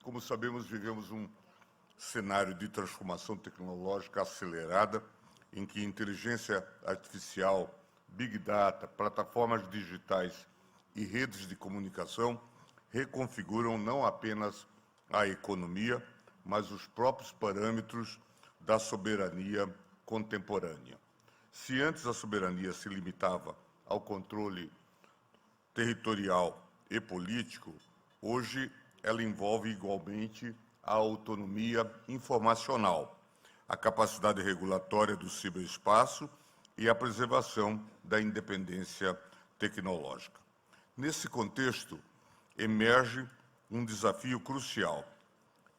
como sabemos, vivemos um cenário de transformação tecnológica acelerada, em que inteligência artificial, Big Data, plataformas digitais e redes de comunicação reconfiguram não apenas a economia, mas os próprios parâmetros da soberania contemporânea. Se antes a soberania se limitava ao controle territorial e político, hoje ela envolve igualmente a autonomia informacional, a capacidade regulatória do ciberespaço e a preservação da independência tecnológica. Nesse contexto, emerge um desafio crucial: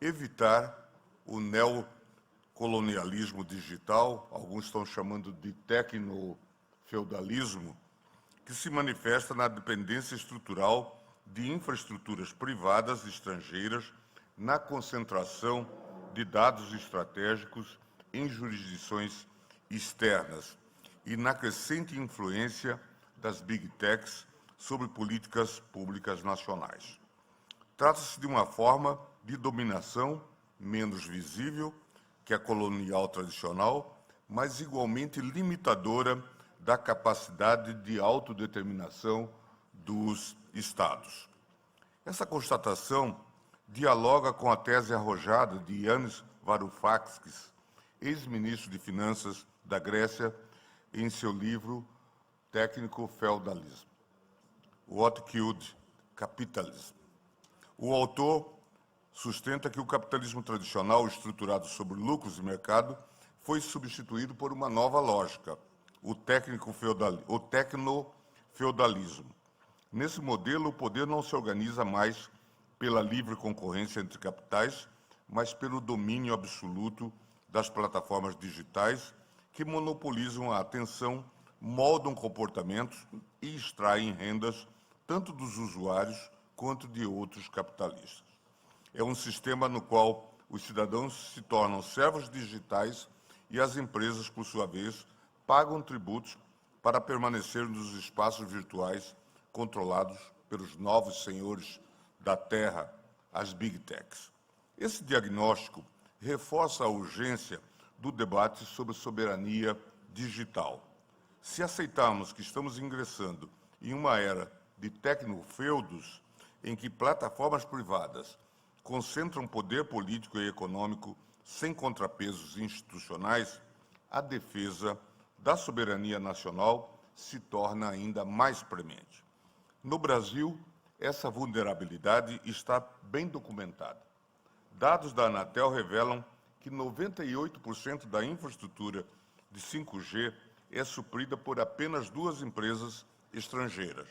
evitar o neocolonialismo digital, alguns estão chamando de tecnofeudalismo, que se manifesta na dependência estrutural de infraestruturas privadas estrangeiras, na concentração de dados estratégicos em jurisdições externas e na crescente influência das Big Techs sobre políticas públicas nacionais. Trata-se de uma forma de dominação menos visível que a colonial tradicional, mas igualmente limitadora da capacidade de autodeterminação dos Estados. Essa constatação dialoga com a tese arrojada de Yanis Varoufakis, ex-ministro de Finanças da Grécia, em seu livro Techno-Feudalism, What Killed Capitalism. O autor sustenta que o capitalismo tradicional, estruturado sobre lucros de mercado, foi substituído por uma nova lógica, o tecnofeudalismo. Nesse modelo, o poder não se organiza mais pela livre concorrência entre capitais, mas pelo domínio absoluto das plataformas digitais que monopolizam a atenção, moldam comportamentos e extraem rendas tanto dos usuários quanto de outros capitalistas. É um sistema no qual os cidadãos se tornam servos digitais e as empresas, por sua vez, pagam tributos para permanecer nos espaços virtuais controlados pelos novos senhores da Terra, as Big Techs. Esse diagnóstico reforça a urgência do debate sobre soberania digital. Se aceitarmos que estamos ingressando em uma era de tecnofeudos, em que plataformas privadas concentram poder político e econômico sem contrapesos institucionais, a defesa da soberania nacional se torna ainda mais premente. No Brasil, essa vulnerabilidade está bem documentada. Dados da Anatel revelam que 98% da infraestrutura de 5G é suprida por apenas 2 empresas estrangeiras,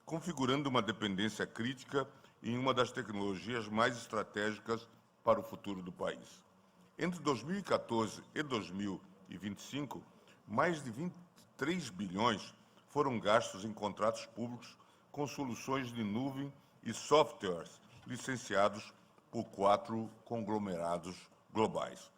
configurando uma dependência crítica em uma das tecnologias mais estratégicas para o futuro do país. Entre 2014 e 2025, mais de 23 bilhões foram gastos em contratos públicos com soluções de nuvem e softwares licenciados por 4 conglomerados globais.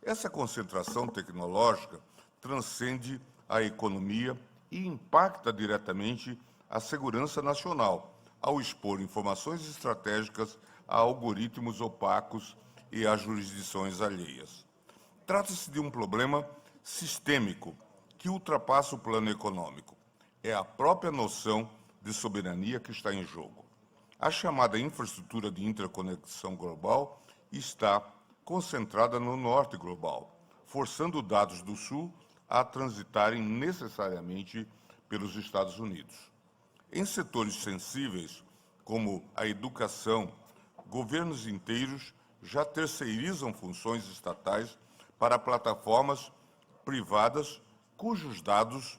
Essa concentração tecnológica transcende a economia e impacta diretamente a segurança nacional, ao expor informações estratégicas a algoritmos opacos e a jurisdições alheias. Trata-se de um problema sistêmico que ultrapassa o plano econômico. É a própria noção de soberania que está em jogo. A chamada infraestrutura de interconexão global está concentrada no norte global, forçando dados do sul a transitarem necessariamente pelos Estados Unidos. Em setores sensíveis, como a educação, governos inteiros já terceirizam funções estatais para plataformas privadas cujos dados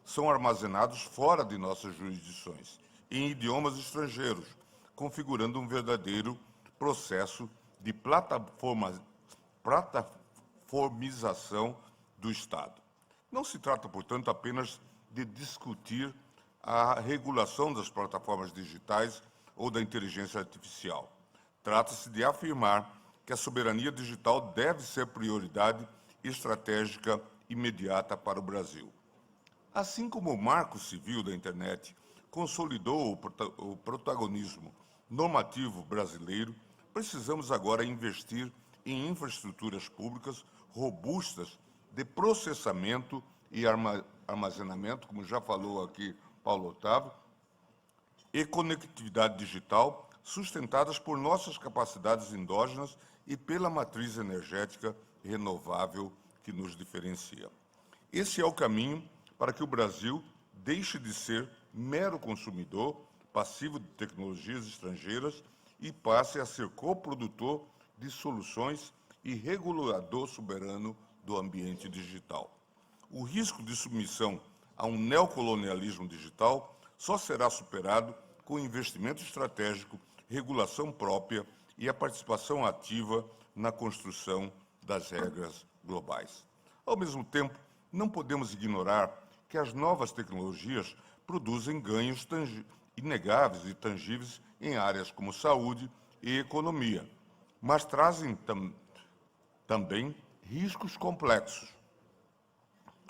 são armazenados fora de nossas jurisdições, em idiomas estrangeiros, configurando um verdadeiro processo de plataformização do Estado. Não se trata, portanto, apenas de discutir a regulação das plataformas digitais ou da inteligência artificial. Trata-se de afirmar que a soberania digital deve ser prioridade estratégica imediata para o Brasil. Assim como o Marco Civil da Internet consolidou o protagonismo normativo brasileiro precisamos agora investir em infraestruturas públicas robustas de processamento e armazenamento, como já falou aqui Paulo Otávio, e conectividade digital, sustentadas por nossas capacidades endógenas e pela matriz energética renovável que nos diferencia. Esse é o caminho para que o Brasil deixe de ser mero consumidor passivo de tecnologias estrangeiras e passe a ser coprodutor de soluções e regulador soberano do ambiente digital. O risco de submissão a um neocolonialismo digital só será superado com investimento estratégico, regulação própria e a participação ativa na construção das regras globais. Ao mesmo tempo, não podemos ignorar que as novas tecnologias produzem ganhos inegáveis e tangíveis em áreas como saúde e economia, mas trazem também riscos complexos.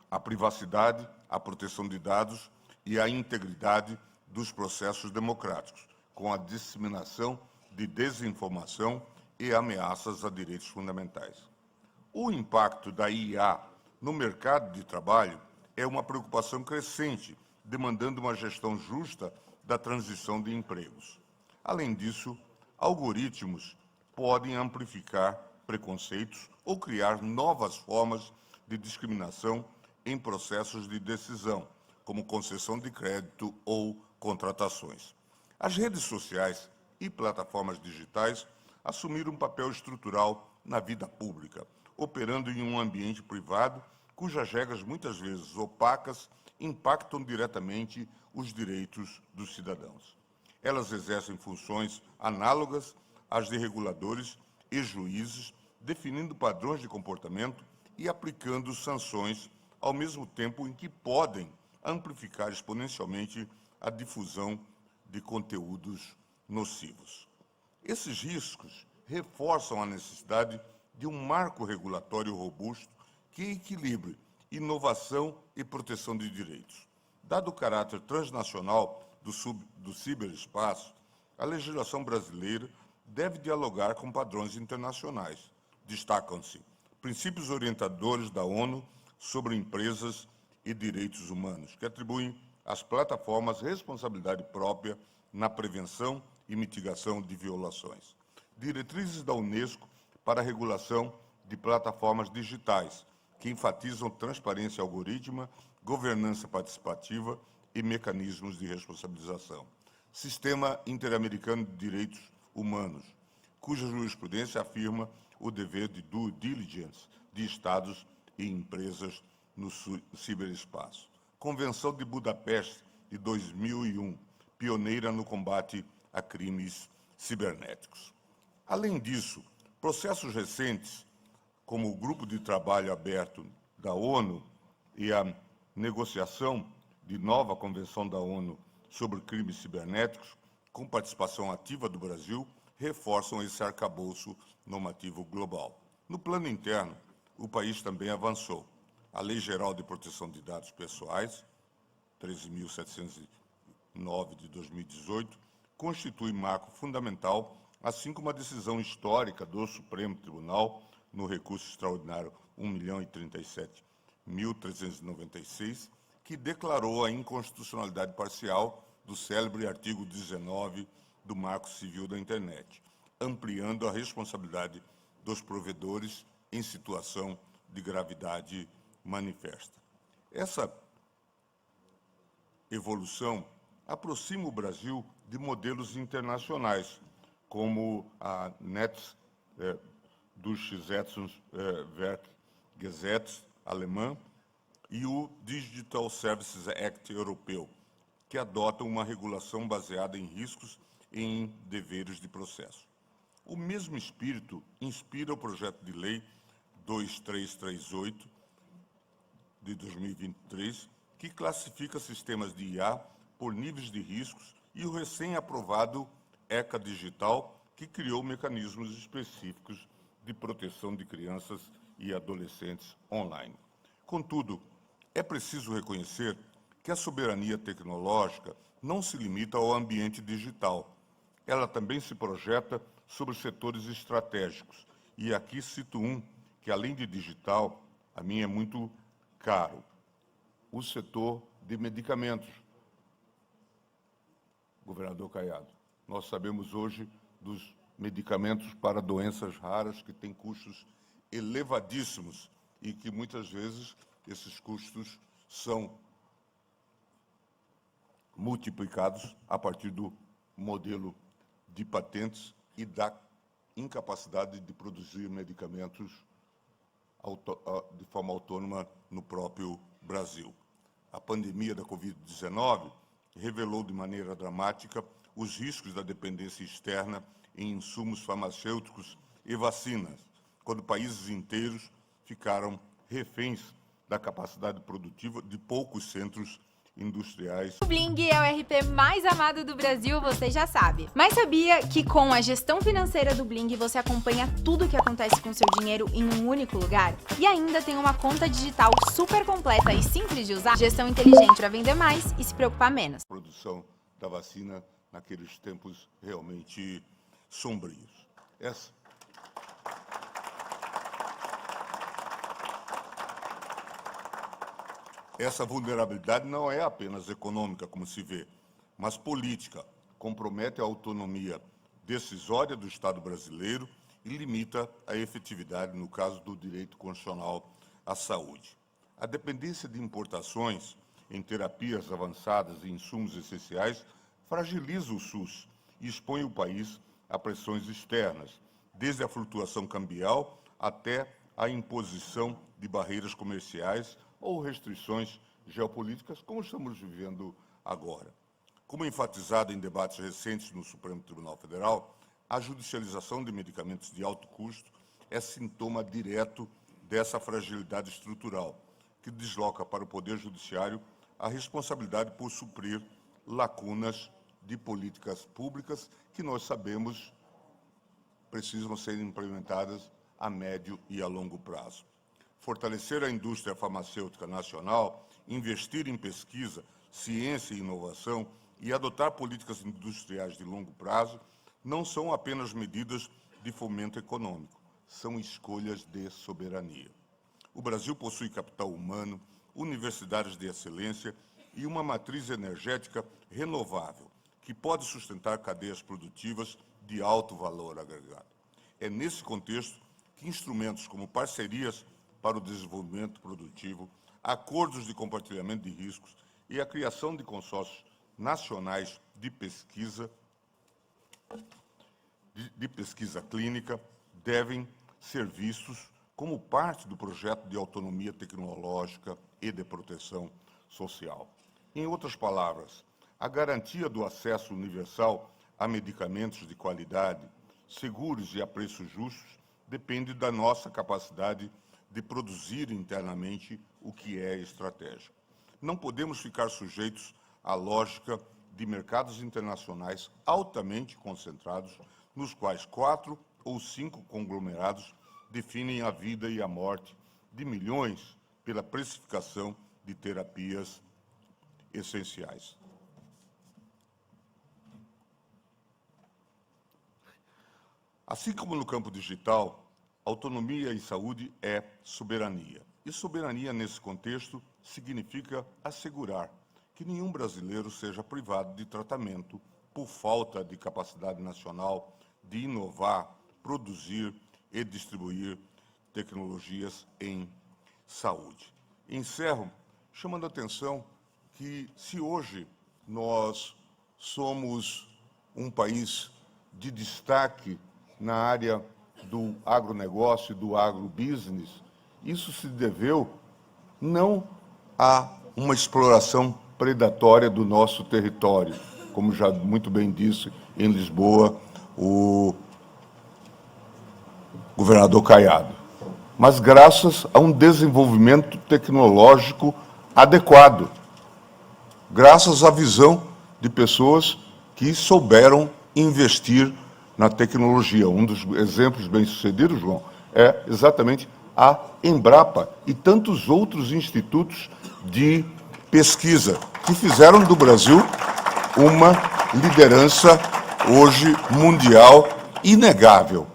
A privacidade, a proteção de dados e a integridade dos processos democráticos, com a disseminação de desinformação e ameaças a direitos fundamentais. O impacto da IA no mercado de trabalho é uma preocupação crescente, demandando uma gestão justa da transição de empregos. Além disso, algoritmos podem amplificar preconceitos ou criar novas formas de discriminação em processos de decisão, como concessão de crédito ou contratações. As redes sociais e plataformas digitais assumiram um papel estrutural na vida pública, operando em um ambiente privado cujas regras, muitas vezes opacas, impactam diretamente os direitos dos cidadãos. Elas exercem funções análogas às de reguladores e juízes, definindo padrões de comportamento e aplicando sanções, ao mesmo tempo em que podem amplificar exponencialmente a difusão de conteúdos nocivos. Esses riscos reforçam a necessidade de um marco regulatório robusto que equilibre inovação e proteção de direitos. Dado o caráter transnacional do ciberespaço, a legislação brasileira deve dialogar com padrões internacionais. Destacam-se princípios orientadores da ONU sobre empresas e direitos humanos, que atribuem às plataformas responsabilidade própria na prevenção e mitigação de violações. Diretrizes da Unesco para a regulação de plataformas digitais, que enfatizam transparência algorítmica, governança participativa e mecanismos de responsabilização. Sistema Interamericano de Direitos Humanos, cuja jurisprudência afirma o dever de due diligence de Estados e empresas no ciberespaço. Convenção de Budapeste, de 2001, pioneira no combate a crimes cibernéticos. Além disso, processos recentes, como o Grupo de Trabalho Aberto da ONU e a negociação de nova Convenção da ONU sobre crimes cibernéticos, com participação ativa do Brasil, reforçam esse arcabouço normativo global. No plano interno, o país também avançou. A Lei Geral de Proteção de Dados Pessoais, 13.709 de 2018, constitui marco fundamental, assim como a decisão histórica do Supremo Tribunal no recurso extraordinário 1.037.396, que declarou a inconstitucionalidade parcial do célebre artigo 19 do Marco Civil da Internet, ampliando a responsabilidade dos provedores em situação de gravidade manifesta. Essa evolução aproxima o Brasil de modelos internacionais, como a NETS do Gesetz alemã e o Digital Services Act europeu, que adotam uma regulação baseada em riscos e em deveres de processo. O mesmo espírito inspira o projeto de lei 2338 de 2023, que classifica sistemas de IA por níveis de riscos, e o recém-aprovado ECA Digital, que criou mecanismos específicos de proteção de crianças e adolescentes online. Contudo, é preciso reconhecer que a soberania tecnológica não se limita ao ambiente digital. Ela também se projeta sobre setores estratégicos. E aqui cito um que, além de digital, a mim é muito caro: o setor de medicamentos. Governador Caiado, nós sabemos hoje dos medicamentos para doenças raras que têm custos elevadíssimos e que, muitas vezes, esses custos são multiplicados a partir do modelo de patentes e da incapacidade de produzir medicamentos de forma autônoma no próprio Brasil. A pandemia da Covid-19 revelou de maneira dramática os riscos da dependência externa em insumos farmacêuticos e vacinas, quando países inteiros ficaram reféns da capacidade produtiva de poucos centros industriais. O Bling é o RP mais amado do Brasil, você já sabe. Mas sabia que com a gestão financeira do Bling você acompanha tudo o que acontece com seu dinheiro em um único lugar? E ainda tem uma conta digital super completa e simples de usar? Gestão inteligente para vender mais e se preocupar menos. Produção da vacina naqueles tempos realmente sombrios. Essa vulnerabilidade não é apenas econômica, como se vê, mas política. Compromete a autonomia decisória do Estado brasileiro e limita a efetividade, no caso do direito constitucional à saúde. A dependência de importações em terapias avançadas e insumos essenciais fragiliza o SUS e expõe o país a pressões externas, desde a flutuação cambial até a imposição de barreiras comerciais ou restrições geopolíticas, como estamos vivendo agora. Como enfatizado em debates recentes no Supremo Tribunal Federal, a judicialização de medicamentos de alto custo é sintoma direto dessa fragilidade estrutural, que desloca para o Poder Judiciário a responsabilidade por suprir lacunas de políticas públicas que nós sabemos precisam ser implementadas a médio e a longo prazo. Fortalecer a indústria farmacêutica nacional, investir em pesquisa, ciência e inovação e adotar políticas industriais de longo prazo não são apenas medidas de fomento econômico, são escolhas de soberania. O Brasil possui capital humano, universidades de excelência e uma matriz energética renovável, que pode sustentar cadeias produtivas de alto valor agregado. É nesse contexto que instrumentos como parcerias para o desenvolvimento produtivo, acordos de compartilhamento de riscos e a criação de consórcios nacionais de pesquisa clínica devem ser vistos como parte do projeto de autonomia tecnológica e de proteção social. Em outras palavras, a garantia do acesso universal a medicamentos de qualidade, seguros e a preços justos depende da nossa capacidade de produzir internamente o que é estratégico. Não podemos ficar sujeitos à lógica de mercados internacionais altamente concentrados, nos quais 4 ou 5 conglomerados definem a vida e a morte de milhões pela precificação de terapias essenciais. Assim como no campo digital, autonomia e saúde é soberania. E soberania, nesse contexto, significa assegurar que nenhum brasileiro seja privado de tratamento por falta de capacidade nacional de inovar, produzir e distribuir tecnologias em saúde. Encerro chamando a atenção que, se hoje nós somos um país de destaque na área do agronegócio e do agrobusiness, isso se deveu não a uma exploração predatória do nosso território, como já muito bem disse em Lisboa o governador Caiado, mas graças a um desenvolvimento tecnológico adequado, graças à visão de pessoas que souberam investir na tecnologia. Um dos exemplos bem-sucedidos, João, é exatamente a Embrapa e tantos outros institutos de pesquisa que fizeram do Brasil uma liderança hoje mundial inegável.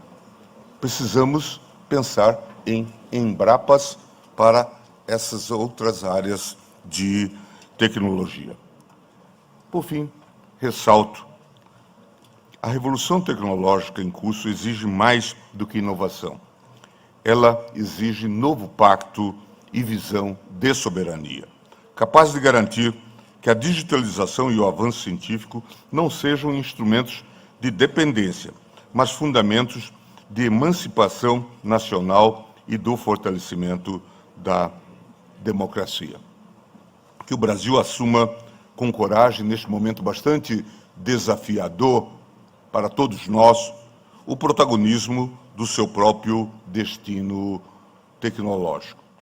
Precisamos pensar em Embrapas para essas outras áreas de tecnologia. Por fim, ressalto, a revolução tecnológica em curso exige mais do que inovação. Ela exige novo pacto e visão de soberania, capaz de garantir que a digitalização e o avanço científico não sejam instrumentos de dependência, mas fundamentos de emancipação nacional e do fortalecimento da democracia. Que o Brasil assuma com coragem, neste momento bastante desafiador para todos nós, o protagonismo do seu próprio destino tecnológico.